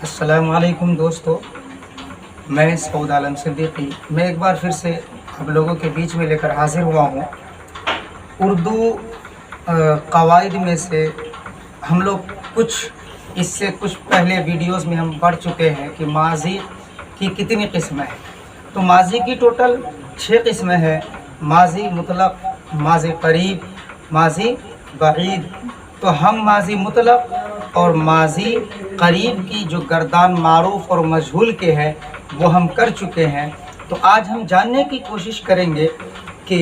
السلام علیکم دوستو، میں سعود عالم صدیقی میں ایک بار پھر سے آپ لوگوں کے بیچ میں لے کر حاضر ہوا ہوں۔ اردو قواعد میں سے ہم لوگ اس سے کچھ پہلے ویڈیوز میں ہم پڑھ چکے ہیں کہ ماضی کی کتنی قسمیں ہیں۔ تو ماضی کی ٹوٹل 6 قسمیں ہیں: ماضی مطلق، ماضی قریب، ماضی بعید۔ تو ہم ماضی مطلق اور ماضی قریب کی جو گردان معروف اور مجہول کے ہے وہ ہم کر چکے ہیں۔ تو آج ہم جاننے کی کوشش کریں گے کہ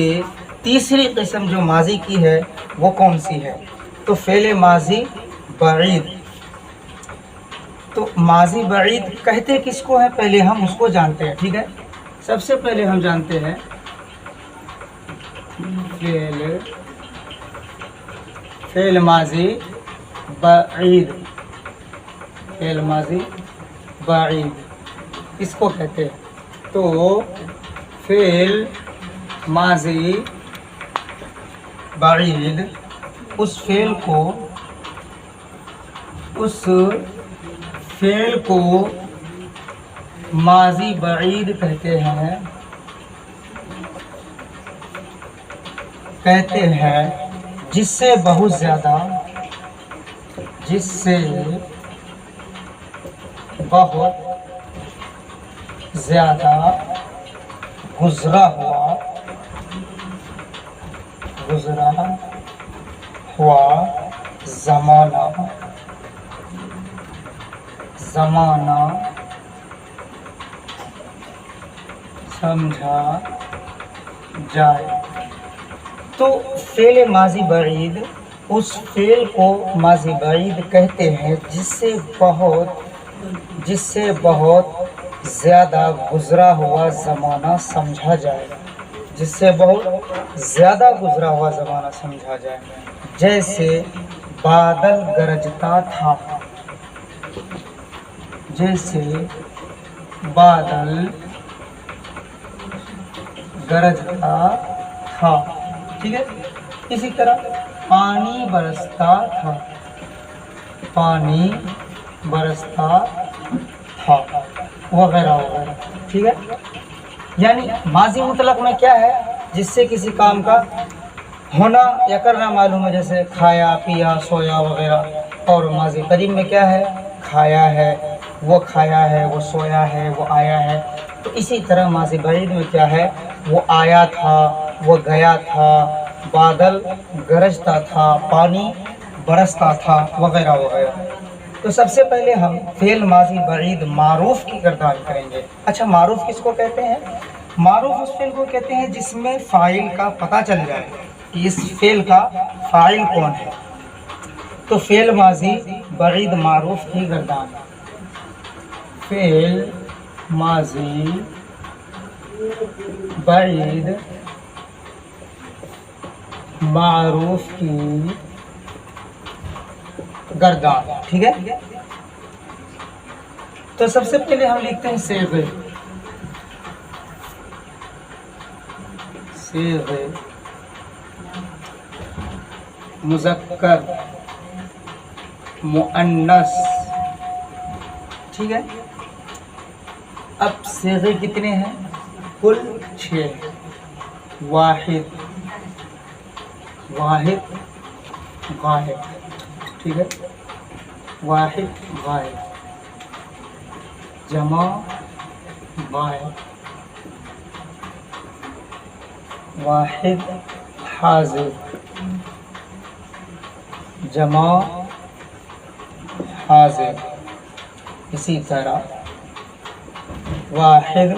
تیسری قسم جو ماضی کی ہے وہ کون سی ہے۔ تو فعل ماضی بعید۔ تو ماضی بعید کہتے کس کو ہے، پہلے ہم اس کو جانتے ہیں، ٹھیک ہے۔ سب سے پہلے ہم جانتے ہیں فعل ماضی بعید۔ فعل ماضی بعید اس کو کہتے ہیں۔ تو فعل ماضی بعید اس فعل کو ماضی بعید کہتے ہیں جس سے بہت زیادہ گزرا ہوا زمانہ سمجھا جائے۔ تو فعل ماضی بعید اس فعل کو ماضی بعید کہتے ہیں جس سے بہت زیادہ گزرا ہوا زمانہ سمجھا جائے۔ جس سے بہت زیادہ گزرا ہوا زمانہ سمجھا جائے۔ جیسے بادل گرجتا تھا، جیسے بادل گرجتا تھا، ٹھیک ہے۔ اسی طرح پانی برستا تھا، وغیرہ وغیرہ، ٹھیک ہے۔ یعنی ماضی مطلق میں کیا ہے، جس سے کسی کام کا ہونا یا کرنا معلوم ہے، جیسے کھایا، پیا، سویا وغیرہ۔ اور ماضی قریب میں کیا ہے، کھایا ہے، وہ سویا ہے، وہ آیا ہے۔ تو اسی طرح ماضی بعید میں کیا ہے، وہ آیا تھا، وہ گیا تھا، بادل گرجتا تھا، پانی برستا تھا، وغیرہ وغیرہ۔ تو سب سے پہلے ہم فعل ماضی بعید معروف کی گردان کریں گے۔ اچھا، معروف کس کو کہتے ہیں؟ معروف اس فعل کو کہتے ہیں جس میں فاعل کا پتہ چل جائے کہ اس فعل کا فاعل کون ہے۔ تو فعل ماضی بعید معروف کی گردان، فعل ماضی بعید معروف کی گردان، ٹھیک ہے۔ تو سب سے پہلے ہم لکھتے ہیں صیغے۔ مذکر، مؤنث، ٹھیک ہے۔ اب صیغے کتنے ہیں؟ کل 6۔ واحد، غائب، ٹھیک ہے۔ واحد غائب، جمع غائب، واحد حاضر، جمع حاضر۔ اسی طرح واحد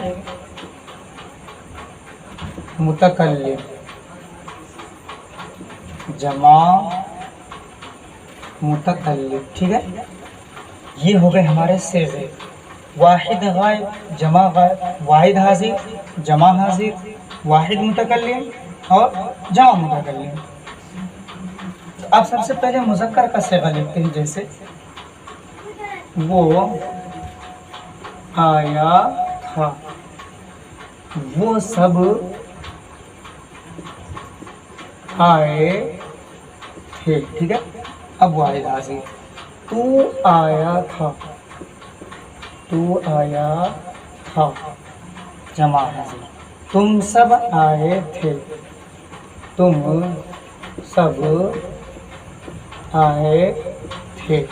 متکلم، جمع متکلم، ٹھیک ہے۔ یہ ہو گئے ہمارے صیغے: واحد غائب، جمع غائب، واحد حاضر، جمع حاضر، واحد متکلم اور جمع متکلم۔ اب سب سے پہلے مذکر کا صیغہ لکھتے ہیں، جیسے وہ آیا تھا، وہ سب آئے تھے، ٹھیک ہے۔ اب واحد حاضر، تو آیا تھا، تو آیا تھا جمع حاضر. تم سب آئے تھے. تم سب آئے تھے.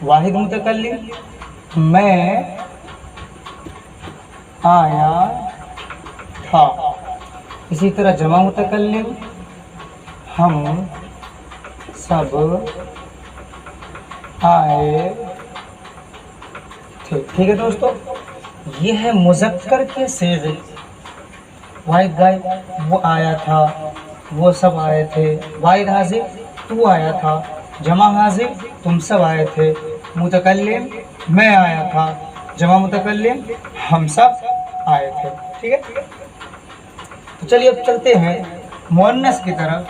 واحد متکلم میں آیا تھا. اسی طرح جمع متکلم ہم سب آئے تھے. ٹھیک ہے دوستو، یہ ہے مذکر کے صیغے. واحد غائب وہ آیا تھا، وہ سب آئے تھے. واحد حاضر تو آیا تھا. جمع حاضر تم سب آئے تھے. متکلم میں آیا تھا. جمع متکلم ہم سب آئے تھے. ٹھیک ہے، تو چلیے اب چلتے ہیں مؤنث کی طرف.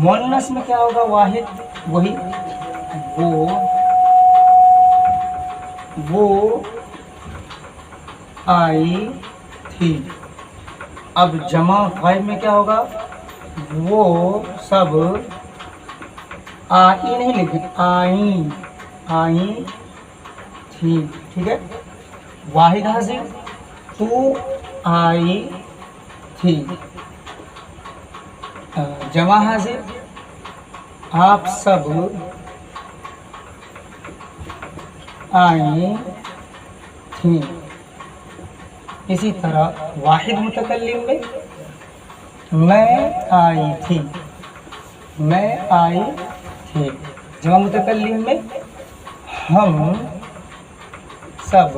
مؤنث میں کیا ہوگا؟ واحد وہی وہ آئی تھی. اب جمع غائب میں کیا ہوگا؟ وہ سب آئی نہیں لکھیں، آئی تھی. ٹھیک ہے. واحد حاضر تو آئی تھی. جمع حاضر آپ سب آئی تھی. اسی طرح واحد متکلم میں آئی تھی. میں آئی تھی. جمع متکلم میں ہم سب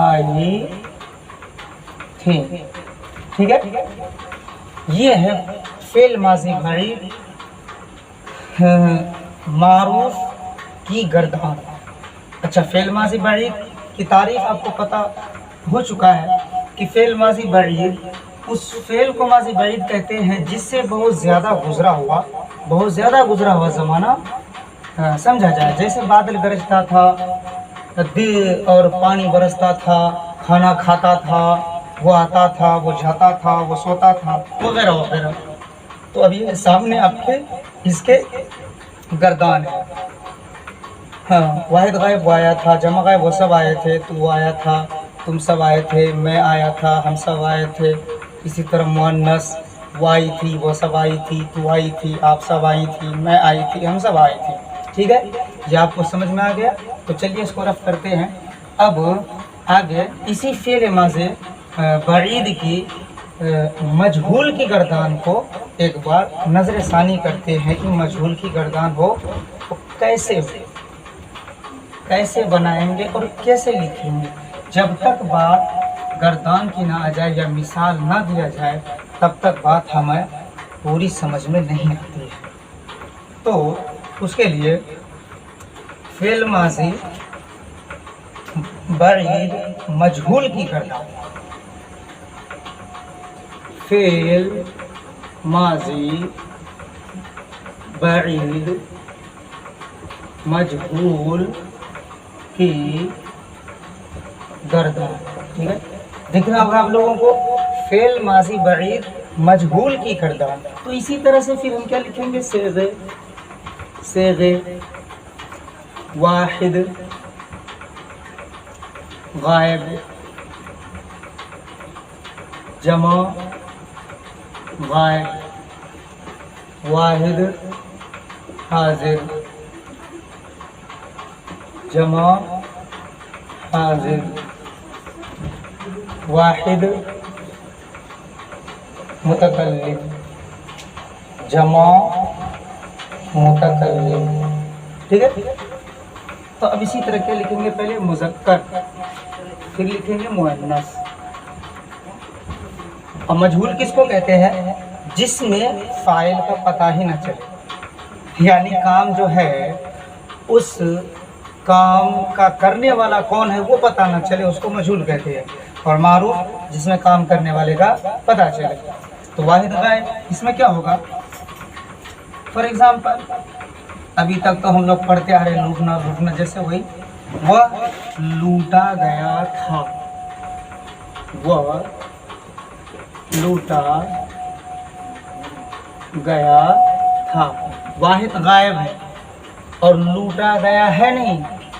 آئی تھی. ٹھیک ہے، یہ ہے فعل ماضی بعید معروف کی گردان. اچھا، فعل ماضی بعید کی تعریف آپ کو پتہ ہو چکا ہے کہ فعل ماضی بعید اس فعل کو ماضی بعید کہتے ہیں جس سے بہت زیادہ گزرا ہوا زمانہ سمجھا جائے. جیسے بادل گرجتا تھا اور پانی برستا تھا، کھانا کھاتا تھا، وہ آتا تھا، وہ جاتا تھا، وہ سوتا تھا، وغیرہ وغیرہ. تو اب یہ سامنے آپ کے اس کے گردان ہے. ہاں، واحد غائب وہ آیا تھا. جمع غائب وہ سب آئے تھے. تو وہ آیا تھا، تم سب آئے تھے. میں آیا تھا، ہم سب آئے تھے. اسی طرح مؤنث وہ آئی تھی، وہ سب آئی تھی. تو آئی تھی، آپ سب آئی تھی. میں آئی تھی، ہم سب آئے تھے. ٹھیک ہے، یہ آپ کو سمجھ میں آ گیا. تو چلیے اس کو رفع کرتے ہیں. اب آگے اسی فعل ماضی بعید کی مجہول کی گردان کو ایک بار نظر ثانی کرتے ہیں کہ مجہول کی گردان ہو تو کیسے بنائیں گے اور کیسے لکھیں گے. جب تک بات گردان کی نہ آ جائے یا مثال نہ دیا جائے تب تک بات ہمیں پوری سمجھ میں نہیں آتی ہے. تو اس کے لیے فعل ماضی بعید مجہول کی گردان. فعل ماضی بعید مجہول کی گردان. ٹھیک ہے، دیکھ رہا ہوگا آپ لوگوں کو فعل ماضی بعید مجہول کی گردان. تو اسی طرح سے پھر ہم کیا لکھیں گے؟ صیغے واحد غائب جمع غائب واحد حاضر جمع حاضر واحد متکلم جمع متکلم. ٹھیک ہے، تو اب اسی طرح کیا لکھیں گے؟ پہلے مذکر، پھر لکھیں گے مؤنث. اور مجہول کس کو کہتے ہیں؟ جس میں فاعل کا پتہ ہی نہ چلے، یعنی کام جو ہے اس کام کا کرنے والا کون ہے وہ پتہ نہ چلے، اس کو مجہول کہتے ہیں. اور معروف جس میں کام کرنے والے کا پتہ چلے. تو واحد غائب اس میں کیا ہوگا؟ فار ایگزامپل ابھی تک تو ہم لوگ پڑھتے آ رہے لوٹنا، جیسے وہی وہ لوٹا گیا تھا، وہ لوٹا گیا تھا. واحد غائب ہے اور لوٹا گیا ہے نہیں،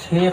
6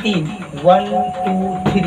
3 1 2 3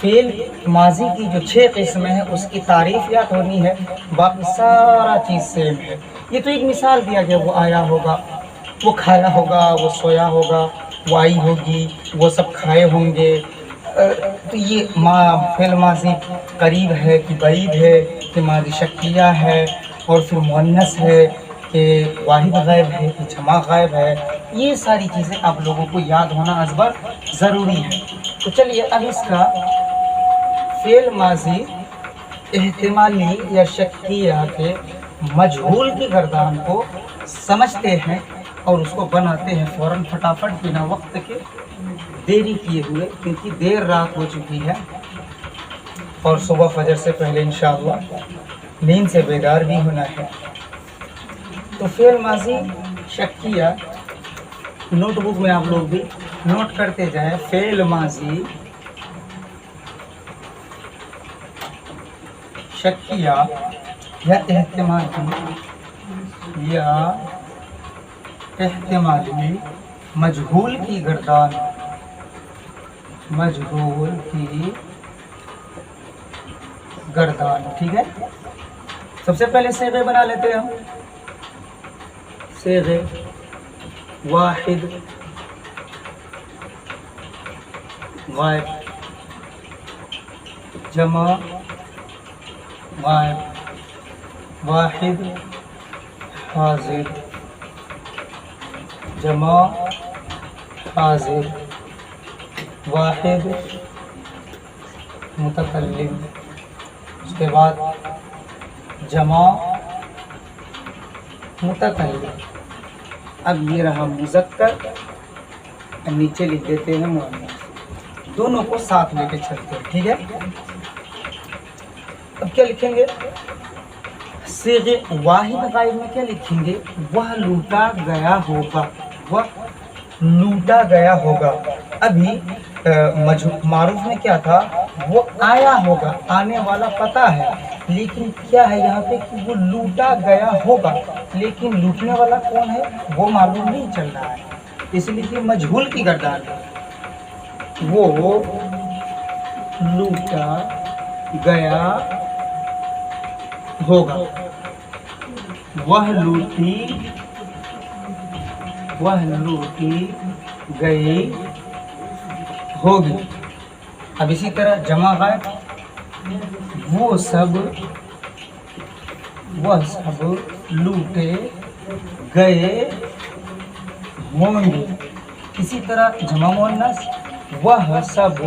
فعل ماضی کی جو 6 قسمیں ہیں اس کی تعریف یاد ہونی ہے، باقی سارا چیز سیم ہے۔ یہ تو ایک مثال دیا گیا، وہ آیا ہوگا، وہ کھایا ہوگا، وہ سویا ہوگا، وہ آئی ہوگی، وہ سب کھائے ہوں گے۔ تو یہ فعل ماضی قریب ہے کہ بعید ہے، کہ ماضی شکیہ ہے، اور پھر مؤنث ہے کہ واحد غائب ہے کہ جمع غائب ہے۔ یہ ساری چیزیں آپ لوگوں کو یاد ہونا ازبر ضروری ہے۔ تو چلیے اب اس کا فعل ماضی احتمالی یا شکیہ کے مجہول کی گردان کو سمجھتے ہیں اور اس کو بناتے ہیں فوراً فٹافٹ بنا وقت کے دیری کیے ہوئے، کیونکہ دیر رات ہو چکی ہے اور صبح فجر سے پہلے انشاءاللہ نیند سے بیدار بھی ہونا ہے۔ تو فعل ماضی شکیہ نوٹ بک میں آپ لوگ بھی نوٹ کرتے جائیں۔ فعل ماضی شکیہ یا احتمالی مجہول کی گردان، ٹھیک ہے۔ سب سے پہلے صیغے بنا لیتے ہیں ہم۔ صیغے واحد غائب، جمع غائب، واحد حاضر، جمع حاضر، واحد متکلم، اس کے بعد جمع متکلم۔ اب یہ رہا مذکر، نیچے لکھ دیتے ہیں مؤنث، دونوں کو ساتھ لے کے چلتے ہیں، ٹھیک ہے۔ اب کیا لکھیں گے؟ صیغے واحد غائب میں کیا لکھیں گے؟ وہ لوٹا گیا ہوگا، وہ لوٹا گیا ہوگا۔ ابھی معروف میں کیا تھا؟ وہ آیا ہوگا، آنے والا پتہ ہے، لیکن کیا ہے یہاں پہ کہ وہ لوٹا گیا ہوگا، لیکن لوٹنے والا کون ہے وہ معلوم نہیں چل رہا ہے، اس لیے کہ مجہول کی گردان ہے۔ وہ لوٹا گیا ہوگا، وہ لوٹی گئی ہوگی۔ اب اسی طرح جمع غائب، وہ سب لوٹے گئے ہوں گے۔ اسی طرح جمع مؤنث، وہ سب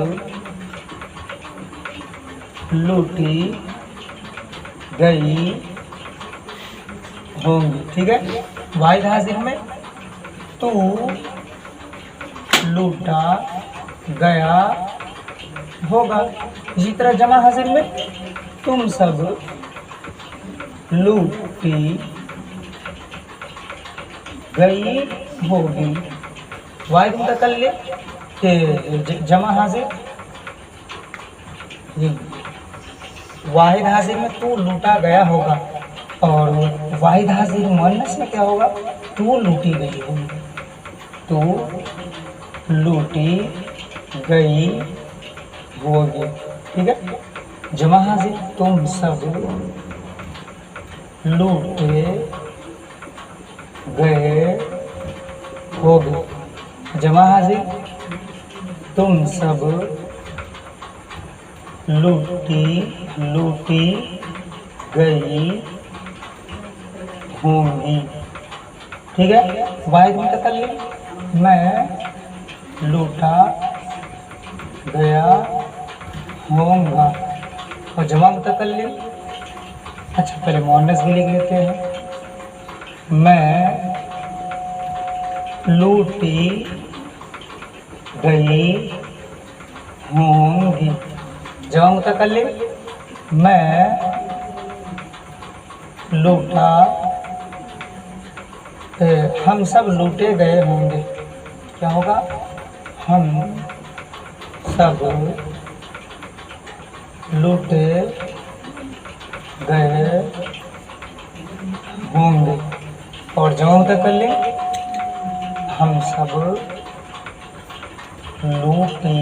لوٹی گئی ہوں گی، ٹھیک ہے۔ واحد حاضر میں تو لوٹا گیا ہوگا۔ اسی طرح جمع حاضر میں تم سب لوٹی گئی ہوگی۔ واحد متکلم کہ جمع حاضر، واحد حاضر میں تو لوٹا گیا ہوگا، اور واحد حاضر مؤنث میں کیا ہوگا؟ تو لوٹی گئی ہوگی، تو لوٹی گئی ہوگی، ٹھیک ہے۔ جمع حاضر تم سب لوٹے گئے ہوگے، جمع حاضر تم سب لوٹی گئی ہوں گی، ٹھیک ہے۔ واحد متکلم میں لوٹا گیا ہوں گا، اور جمع متکلم، اچھا پہلے مؤنث بھی لکھ لیتے ہیں، میں لوٹی گئی ہوں گی۔ جمع متکلم میں لوٹا، ہم سب لوٹے گئے ہوں گے، کیا ہوگا؟ ہم سب لوٹے گئے ہوں گے، اور جمع متکلم ہم سب لوٹی